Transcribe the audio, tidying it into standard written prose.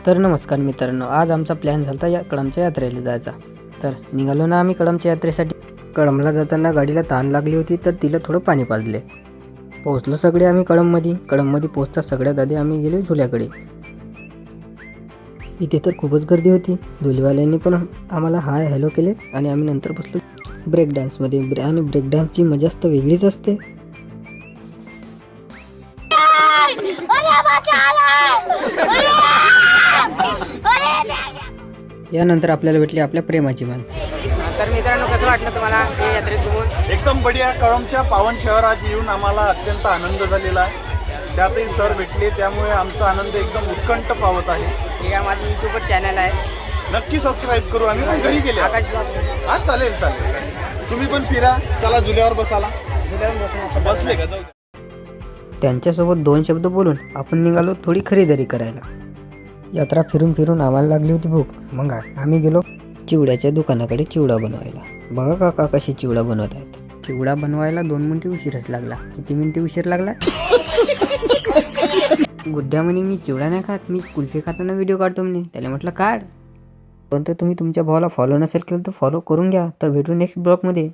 तर नमस्कार मित्रांनो, आज आमचा प्लॅन झाला या कळमच्या यात्रेला जायचा. तर निघालो ना आम्ही कळमच्या यात्रेसाठी. कळमला जाताना गाडीला ताण लागली होती, तर तिला थोडं पाणी पाजले. पोहोचलो सगळे आम्ही कळममध्ये पोहोचता सगळ्यात आधी आम्ही गेलो झुल्याकडे. इथे तर खूपच गर्दी होती. झुलेवाल्यांनी पण आम्हाला हाय हॅलो केले आणि आम्ही नंतर बसलो ब्रेक डान्समध्ये. आणि ब्रेक डान्सची मजाच तर वेगळीच असते. यानंतर आपल्याला भेटली आपल्या प्रेमाची माणसं. तर मित्रांनो, कसं वाटलं तुम्हाला हे यात्रेत घुमून? एकदम बढिया. कळमच्या पावन शहरात येऊन आम्हाला अत्यंत आनंद झालेला आहे. त्यातही सर भेटले, त्यामुळे आमचा आनंद एकदम उत्कंठ पावत आहे. हे माझं यूट्यूबवर चॅनल आहे, नक्की सबस्क्राईब करू. आम्ही पण घरी गेले आकाश ब्लॉग. हा, चालेल. तुम्ही पण फिरा. चला झुल्यावर बसाला. बसले का? त्यांच्यासोबत 2 शब्द बोलून आपण निघालो थोडी खरेदी करायला. यात्रा फिरून आम्हाला लागली होती भूक. मग आम्ही गेलो चिवड्याच्या दुकानाकडे चिवडा बनवायला. बघा काका कशी चिवडा बनवत आहेत. चिवडा बनवायला 2 मिनिटे उशीरच लागला. किती मिनिटे उशीर लागला? गुड्ड्या म्हणे मी चिवडा नाही खात, मी कुल्फी खाताना व्हिडिओ काढतो म्हणे. त्याला म्हटलं काढ. परंतु तुम्ही तुमच्या भावाला फॉलो नसेल केलं तर फॉलो करून घ्या. तर भेटू नेक्स्ट ब्लॉगमध्ये.